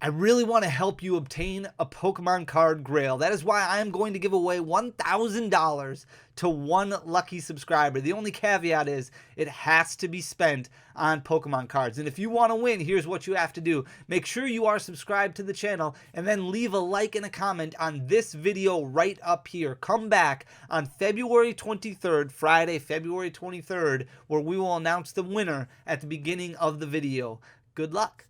I really want to help you obtain a Pokemon card grail. That is why I am going to give away $1,000 to one lucky subscriber. The only caveat is it has to be spent on Pokemon cards. And if you want to win, here's what you have to do. Make sure you are subscribed to the channel and then leave a like and a comment on this video right up here. Come back on February 23rd, Friday, February 23rd, where we will announce the winner at the beginning of the video. Good luck.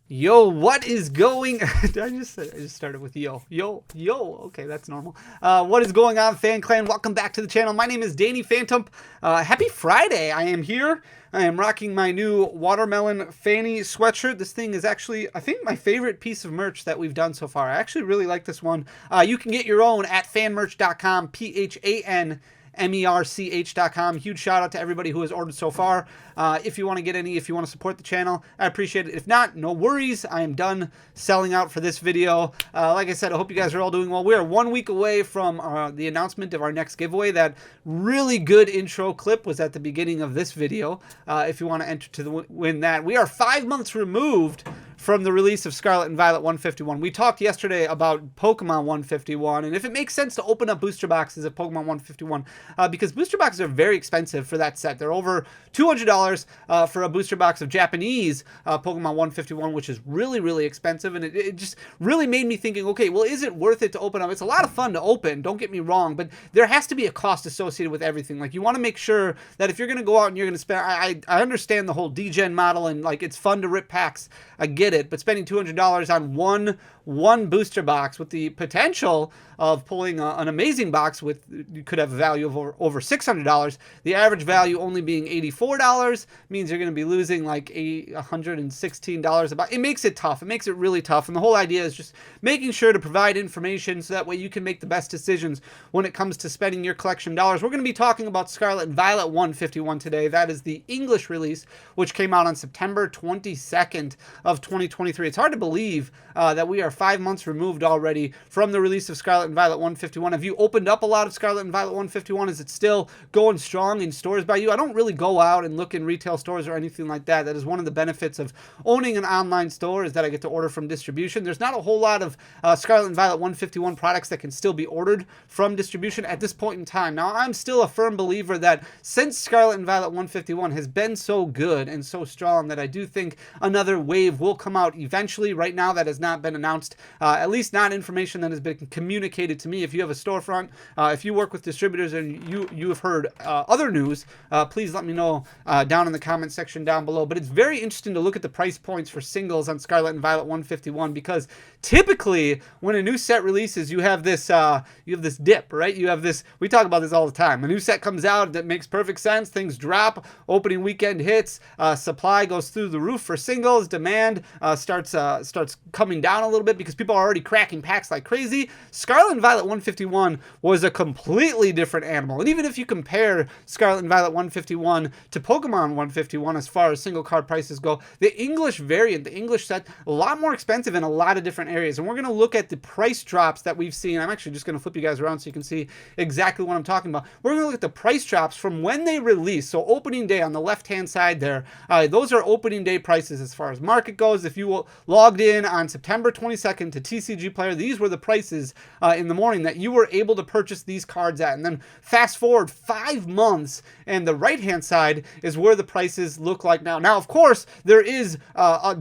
Yo, what is going I just started with yo. Okay, that's normal. What is going on, Fan Clan? Welcome back to the channel. My name is Danny Phantom. Happy Friday. I am here. I am rocking my new watermelon fanny sweatshirt. This thing is actually, I think, my favorite piece of merch that we've done so far. I actually really like this one. You can get your own at fanmerch.com, PHANMERCH.com. Huge shout out to everybody who has ordered so far. If you want to get any, if you want to support the channel, I appreciate it. If not, no worries. I am done selling out for this video. Like I said, I hope you guys are all doing well. We are 1 week away from the announcement of our next giveaway. That really good intro clip was at the beginning of this video. If you want to enter to win that. We are 5 months removed from the release of Scarlet and Violet 151. We talked yesterday about Pokemon 151, and if it makes sense to open up booster boxes of Pokemon 151, because booster boxes are very expensive for that set. They're over $200 for a booster box of Japanese Pokemon 151, which is really, really expensive, and it just really made me thinking, okay, well, is it worth it to open up? It's a lot of fun to open, don't get me wrong, but there has to be a cost associated with everything. Like, you want to make sure that if you're going to go out and you're going to spend, I understand the whole degen model, and like, it's fun to rip packs, I get it, but spending $200 on one booster box with the potential of pulling an amazing box with, you could have a value of over $600, the average value only being $84 means you're going to be losing like $116 about. It makes it tough. It makes it really tough. And the whole idea is just making sure to provide information so that way you can make the best decisions when it comes to spending your collection dollars. We're going to be talking about Scarlet and Violet 151 today. That is the English release, which came out on September 22nd of 2023. It's hard to believe that we are 5 months removed already from the release of Scarlet and Violet 151. Have you opened up a lot of Scarlet and Violet 151? Is it still going strong in stores by you? I don't really go out and look in retail stores or anything like that. That is one of the benefits of owning an online store, is that I get to order from distribution. There's not a whole lot of Scarlet and Violet 151 products that can still be ordered from distribution at this point in time. Now, I'm still a firm believer that since Scarlet and Violet 151 has been so good and so strong, that I do think another wave will come out eventually. Right now, that has not been announced, at least not information that has been communicated to me. If you have a storefront, if you work with distributors and you have heard other news, please let me know down in the comment section down below. But it's very interesting to look at the price points for singles on Scarlet and Violet 151, because typically when a new set releases, you have this dip, right? You have this, we talk about this all the time. A new set comes out that makes perfect sense, things drop, opening weekend hits, supply goes through the roof for singles, demand starts coming down a little bit because people are already cracking packs like crazy. Scarlet and Violet 151 was a completely different animal. And even if you compare Scarlet and Violet 151 to Pokemon 151 as far as single card prices go, the English variant, the English set, a lot more expensive in a lot of different areas. And we're going to look at the price drops that we've seen. I'm actually just going to flip you guys around so you can see exactly what I'm talking about. We're going to look at the price drops from when they released. So opening day on the left-hand side there, those are opening day prices as far as market goes. If you logged in on September 22nd to TCG Player, these were the prices in the morning that you were able to purchase these cards at. And then fast forward 5 months, and the right-hand side is where the prices look like now. Now, of course, there is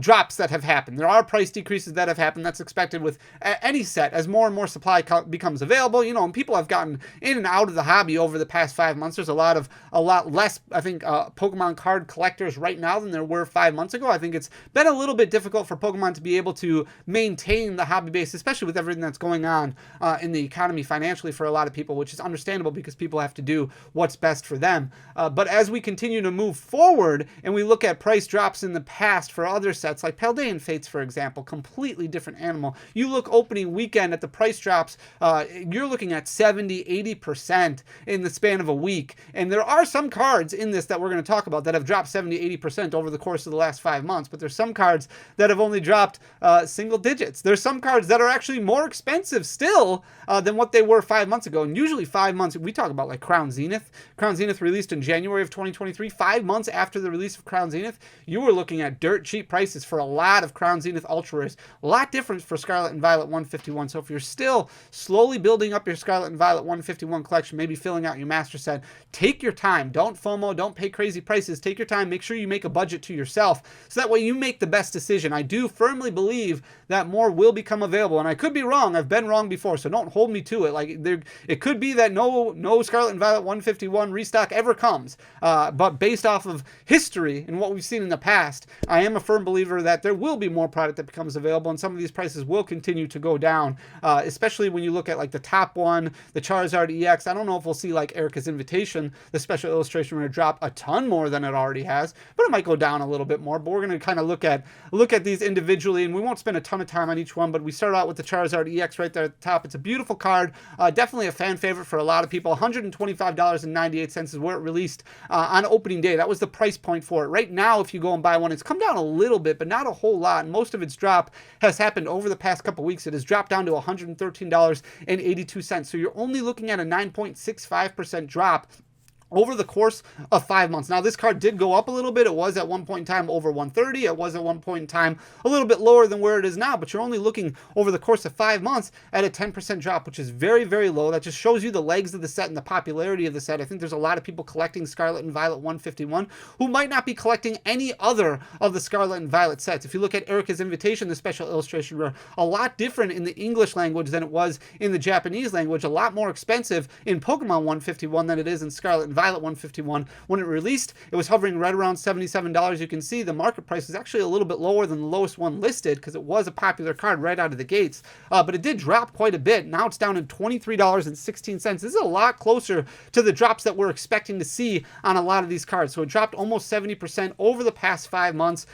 drops that have happened. There are price decreases that have happened. That's expected with any set as more and more supply becomes available. You know, and people have gotten in and out of the hobby over the past 5 months. There's a lot less, I think, Pokemon card collectors right now than there were 5 months ago. I think it's been a little bit difficult for Pokemon to be able to maintain the hobby base, especially with everything that's going on in the economy financially for a lot of people, which is understandable because people have to do what's best for them. But as we continue to move forward and we look at price drops in the past for other sets like Paldean Fates, for example, completely different animal. You look opening weekend at the price drops, you're looking at 70-80% in the span of a week. And there are some cards in this that we're going to talk about that have dropped 70-80% over the course of the last 5 months, but there's some cards that have only dropped single digits. There's some cards that are actually more expensive still than what they were 5 months ago. And usually 5 months, we talk about like Crown Zenith. Crown Zenith released in January of 2023. 5 months after the release of Crown Zenith, you were looking at dirt cheap prices for a lot of Crown Zenith Ultra Rares. A lot different for Scarlet and Violet 151. So if you're still slowly building up your Scarlet and Violet 151 collection, maybe filling out your master set, take your time. Don't FOMO. Don't pay crazy prices. Take your time. Make sure you make a budget to yourself so that way you make the best decision. I do firmly believe that more will become available, and I could be wrong. I've been wrong before, so don't hold me to it. Like it could be that no Scarlet and Violet 151 restock ever comes, but based off of history and what we've seen in the past, I am a firm believer that there will be more product that becomes available, and some of these prices will continue to go down, especially when you look at like the top one, the Charizard EX. I don't know if we'll see like Erica's Invitation, the special illustration, going to drop a ton more than it already has, but it might go down a little bit more. But we're going to kind of look at these individually, and we won't spend a ton of time on each one, but we start out with the Charizard EX right there at the top. It's a beautiful card, definitely a fan favorite for a lot of people. $125.98 is where it released on opening day. That was the price point for it. Right now, if you go and buy one, it's come down a little bit, but not a whole lot. Most of its drop has happened over the past couple weeks. It has dropped down to $113.82. So you're only looking at a 9.65% drop over the course of 5 months. Now, this card did go up a little bit. It was at one point in time over 130. It was at one point in time a little bit lower than where it is now, but you're only looking over the course of 5 months at a 10% drop, which is very, very low. That just shows you the legs of the set and the popularity of the set. I think there's a lot of people collecting Scarlet and Violet 151 who might not be collecting any other of the Scarlet and Violet sets. If you look at Erica's Invitation, the special illustration rare, a lot different in the English language than it was in the Japanese language, a lot more expensive in Pokemon 151 than it is in Scarlet and Violet 151. When it released, it was hovering right around $77. You can see the market price is actually a little bit lower than the lowest one listed because it was a popular card right out of the gates, but it did drop quite a bit. Now it's down to $23.16. This is a lot closer to the drops that we're expecting to see on a lot of these cards. So it dropped almost 70% over the past 5 months,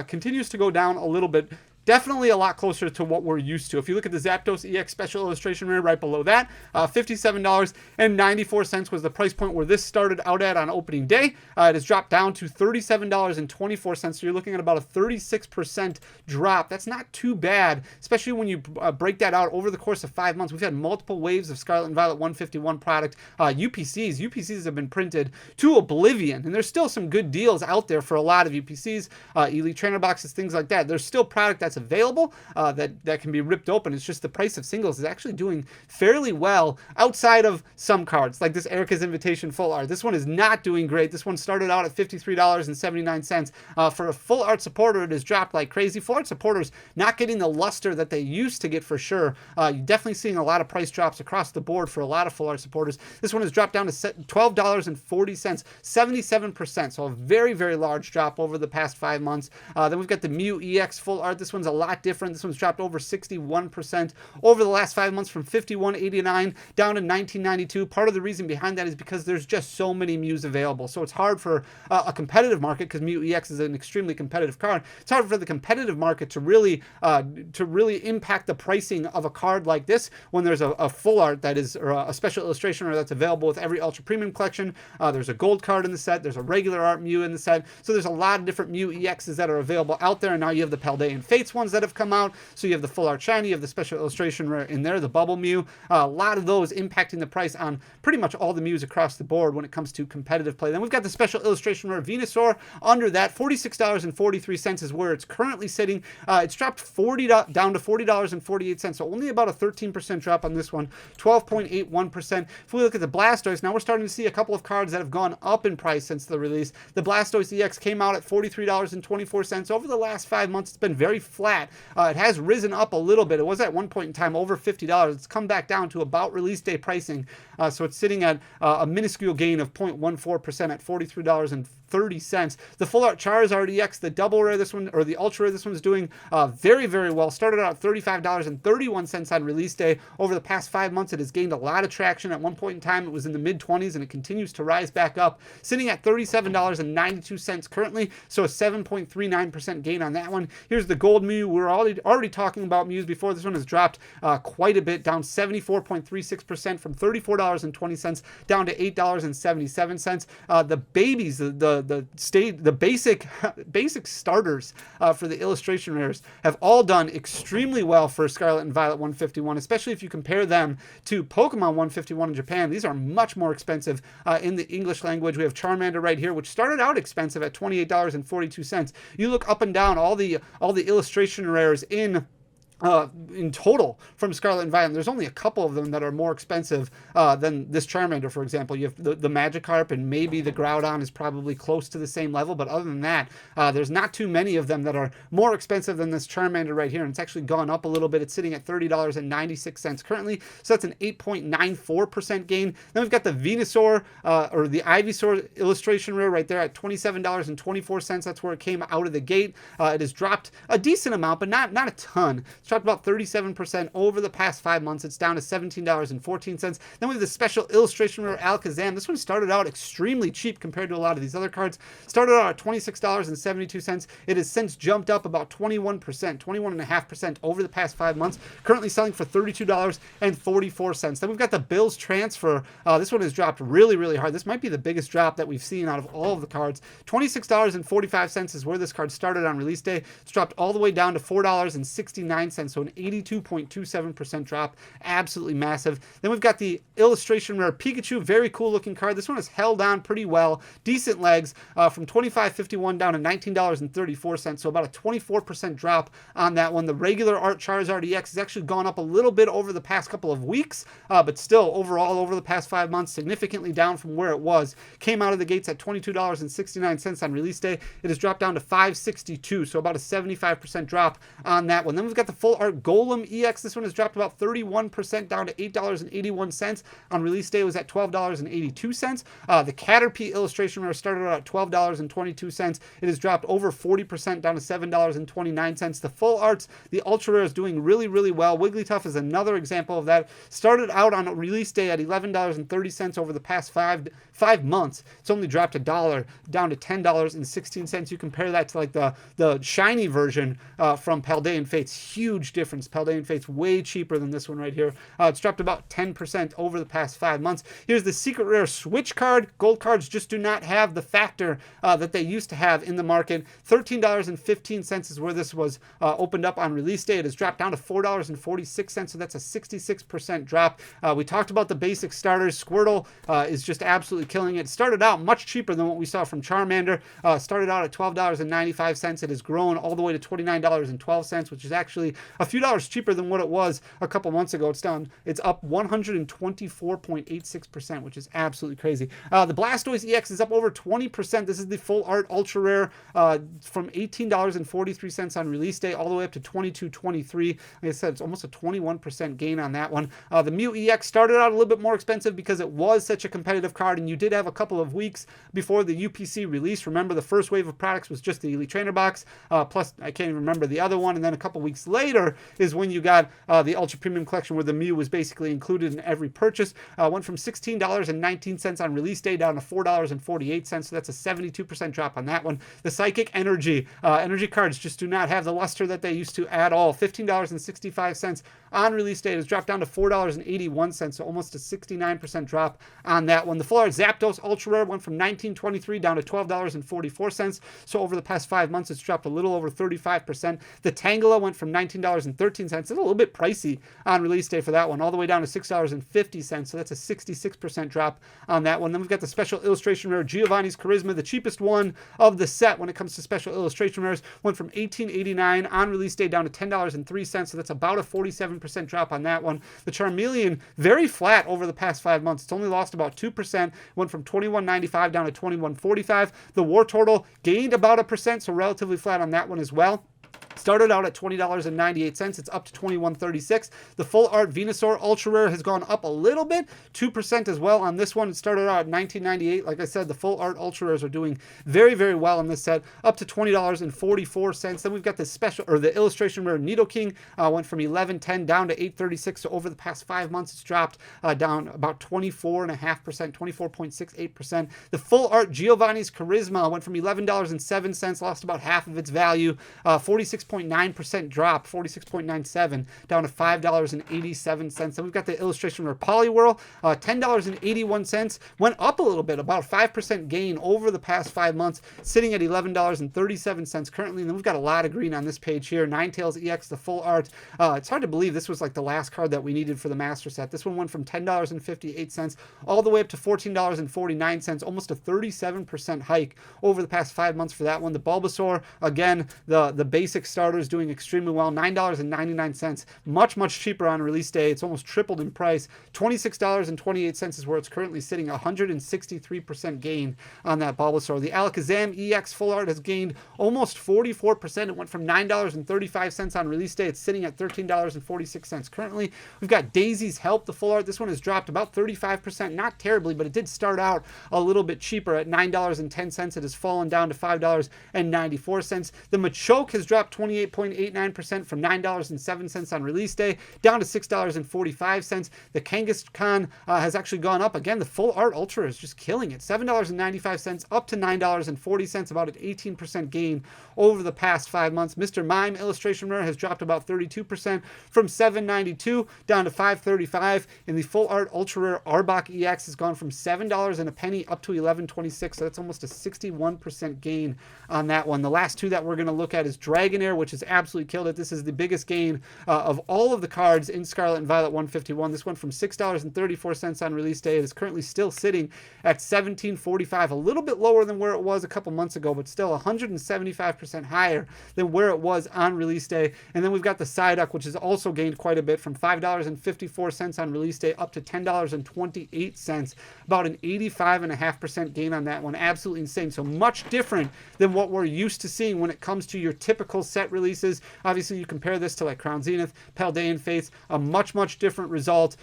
continues to go down a little bit. Definitely a lot closer to what we're used to. If you look at the Zapdos EX Special Illustration Rare right below that, $57.94 was the price point where this started out at on opening day. It has dropped down to $37.24, so you're looking at about a 36% drop. That's not too bad, especially when you break that out over the course of 5 months. We've had multiple waves of Scarlet and Violet 151 product. UPCs have been printed to oblivion, and there's still some good deals out there for a lot of UPCs, Elite Trainer Boxes, things like that. There's still product that's available that can be ripped open. It's just the price of singles is actually doing fairly well outside of some cards like this Erica's Invitation Full Art. This one is not doing great. This one started out at $53.79. For a full art supporter, it has dropped like crazy. Full art supporters not getting the luster that they used to get for sure. You're definitely seeing a lot of price drops across the board for a lot of full art supporters. This one has dropped down to $12.40, 77%. So a very, very large drop over the past 5 months. Then we've got the Mew EX Full Art. This one's a lot different. This one's dropped over 61% over the last 5 months, from $51.89 down to $19.92. Part of the reason behind that is because there's just so many Mews available. So it's hard for a competitive market, because Mew EX is an extremely competitive card. It's hard for the competitive market to really impact the pricing of a card like this when there's a full art that is, or a special illustration that's available with every ultra premium collection. There's a gold card in the set. There's a regular art Mew in the set. So there's a lot of different Mew EXs that are available out there. And now you have the Paldean Fates ones that have come out. So you have the full art shiny, you have the special illustration rare in there, the bubble Mew. A lot of those impacting the price on pretty much all the Mews across the board when it comes to competitive play. Then we've got the special illustration rare Venusaur under that. $46.43 is where it's currently sitting. It's dropped down to $40.48, so only about a 13% drop on this one, 12.81%. If we look at the Blastoise, now we're starting to see a couple of cards that have gone up in price since the release. The Blastoise EX came out at $43.24. Over the last 5 months, it's been very flat. It has risen up a little bit. It was at one point in time over $50. It's come back down to about release day pricing. So it's sitting at a minuscule gain of 0.14% at $43.30. The full art Charizard EX, the double rare this one, or the ultra rare this one's doing very, very well. Started out at $35.31 on release day. Over the past 5 months, it has gained a lot of traction. At one point in time, it was in the mid-20s, and it continues to rise back up, sitting at $37.92 currently, so a 7.39% gain on that one. Here's the gold Mew. We're already talking about Mews before. This one has dropped quite a bit, down 74.36% from $34.20 down to $8.77. The babies, the the basic starters for the illustration rares have all done extremely well for Scarlet and Violet 151, especially if you compare them to Pokemon 151 in Japan. These are much more expensive in the English language. We have Charmander right here, which started out expensive at $28.42. You look up and down all the illustration rares in total from Scarlet and Violet. There's only a couple of them that are more expensive than this Charmander, for example. You have the Magikarp, and maybe the Groudon is probably close to the same level, but other than that, there's not too many of them that are more expensive than this Charmander right here, and it's actually gone up a little bit. It's sitting at $30.96 currently, so that's an 8.94% gain. Then we've got the Venusaur, or the Ivysaur illustration rare right there at $27.24. That's where it came out of the gate. It has dropped a decent amount, but not a ton. It's dropped about 37% over the past 5 months. It's down to $17.14. Then we have the special illustration rare Alakazam. This one started out extremely cheap compared to a lot of these other cards. Started out at $26.72. It has since jumped up about 21.5% over the past 5 months. Currently selling for $32.44. Then we've got the Bills Transfer. This one has dropped really, really hard. This might be the biggest drop that we've seen out of all of the cards. $26.45 is where this card started on release day. It's dropped all the way down to $4.69. So an 82.27% drop. Absolutely massive. Then we've got the illustration rare Pikachu. Very cool looking card. This one has held on pretty well. Decent legs from $25.51 down to $19.34. So about a 24% drop on that one. The regular art Charizard EX has actually gone up a little bit over the past couple of weeks, but still overall over the past 5 months, significantly down from where it was. Came out of the gates at $22.69 on release day. It has dropped down to $5.62. So about a 75% drop on that one. Then we've got the full art Golem EX. This one has dropped about 31% down to $8.81. On release day, it was at $12.82. The Caterpie illustration rare started out at $12.22. It has dropped over 40% down to $7.29. The full arts, the ultra rare, is doing really, really well. Wigglytuff is another example of that. Started out on a release day at $11.30 over the past five months. It's only dropped $1 down to $10.16. You compare that to like the shiny version from Paldean Fates. Huge difference. Paldean Fate's way cheaper than this one right here. It's dropped about 10% over the past 5 months. Here's the secret rare Switch card. Gold cards just do not have the factor that they used to have in the market. $13.15 is where this was opened up on release day. It has dropped down to $4.46, so that's a 66% drop. We talked about the basic starters. Squirtle is just absolutely killing it. Started out much cheaper than what we saw from Charmander. Started out at $12.95. It has grown all the way to $29.12, which is actually a few dollars cheaper than what it was a couple months ago. It's up 124.86%, which is absolutely crazy. The Blastoise EX is up over 20%. This is the full art ultra rare from $18.43 on release day all the way up to $22.23. Like I said, it's almost a 21% gain on that one. The Mew EX started out a little bit more expensive because it was such a competitive card, and you did have a couple of weeks before the UPC release. Remember, the first wave of products was just the Elite Trainer box, plus I can't even remember the other one, and then a couple weeks later is when you got the Ultra Premium Collection, where the Mew was basically included in every purchase. Went from $16.19 on release day down to $4.48, so that's a 72% drop on that one. The Psychic Energy cards just do not have the luster that they used to at all. $15.65 on release day. It has dropped down to $4.81, so almost a 69% drop on that one. The full art Zapdos Ultra Rare went from $19.23 down to $12.44, so over the past 5 months it's dropped a little over 35%. The Tangela went from $19.13. It's a little bit pricey on release day for that one, all the way down to $6.50, so that's a 66% drop on that one. Then we've got the special illustration rare Giovanni's Charisma, the cheapest one of the set when it comes to special illustration rares. Went from $18.89 on release day down to $10.03, so that's about a 47% drop on that one. The Charmeleon, very flat over the past 5 months. It's only lost about 2%. Went from $21.95 down to $21.45. The Wartortle gained about 1%, so relatively flat on that one as well. Started out at $20.98. It's up to $21.36. The full art Venusaur Ultra Rare has gone up a little bit, 2% as well on this one. It started out at $19.98. Like I said, the full art Ultra Rares are doing very, very well in this set, up to $20.44. Then we've got the special, or the illustration rare Nidoking, went from $11.10 down to $8.36. So over the past 5 months, it's dropped down about 24.5%, 24.68%. The full art Giovanni's Charisma went from $11.07, lost about half of its value, 46% 46.9% drop, 46.97 down to $5.87. Then we've got the illustration for Poliwhirl, $10.81, went up a little bit, about a 5% gain over the past 5 months, sitting at $11.37 currently. And then we've got a lot of green on this page here. Ninetales EX, the full art. It's hard to believe this was like the last card that we needed for the master set. This one went from $10.58 all the way up to $14.49, almost a 37% hike over the past 5 months for that one. The Bulbasaur, again, the basic starter is doing extremely well, $9.99, much cheaper on release day. It's almost tripled in price. $26.28 is where it's currently sitting, 163% gain on that Bulbasaur. The Alakazam EX full art has gained almost 44%. It went from $9.35 on release day. It's sitting at $13.46 currently. We've got Daisy's Help, the full art. This one has dropped about 35%, not terribly, but it did start out a little bit cheaper at $9.10. It has fallen down to $5.94. The Machoke has dropped 28.89% from $9.07 on release day down to $6.45. The Kangaskhan has actually gone up. Again, the full art ultra is just killing it. $7.95 up to $9.40, about an 18% gain over the past 5 months. Mr. Mime illustration rare has dropped about 32% from $7.92 down to $5.35. And the full art ultra rare Arbok EX has gone from $7 and a penny up to $11.26. So that's almost a 61% gain on that one. The last two that we're going to look at is Dragonair, which has absolutely killed it. This is the biggest gain of all of the cards in Scarlet and Violet 151. This went from $6.34 on release day. It is currently still sitting at $17.45, a little bit lower than where it was a couple months ago, but still 175% higher than where it was on release day. And then we've got the Psyduck, which has also gained quite a bit, from $5.54 on release day up to $10.28, about an 85.5% gain on that one. Absolutely insane. So much different than what we're used to seeing when it comes to your typical set releases. Obviously, you compare this to like Crown Zenith, Paldean Fates, a much different result.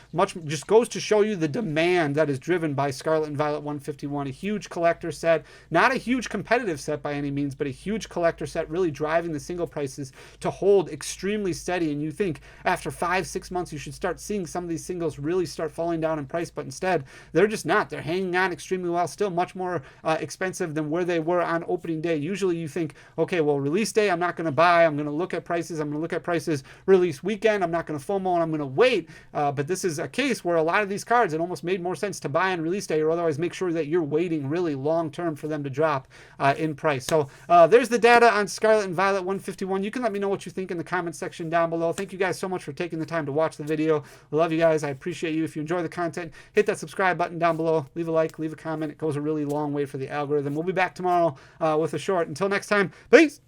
Just goes to show you the demand that is driven by Scarlet and Violet 151. A huge collector set, not a huge competitive set by any means, but a huge collector set, really driving the single prices to hold extremely steady. And you think after 5-6 months you should start seeing some of these singles really start falling down in price, but instead they're just not. They're hanging on extremely well, still much more expensive than where they were on opening day. Usually you think, okay, well, release day I'm not going to buy, I'm going to look at prices, release weekend I'm not going to FOMO, and I'm going to wait. But this is a case where a lot of these cards, it almost made more sense to buy on release day, or otherwise make sure that you're waiting really long term for them to drop in price. So there's the data on Scarlet and Violet 151. You can let me know what you think in the comment section down below. Thank you guys so much for taking the time to watch the video. I love you guys. I appreciate you. If you enjoy the content, hit that subscribe button down below. Leave a like, leave a comment. It goes a really long way for the algorithm. We'll be back tomorrow with a short. Until next time, peace.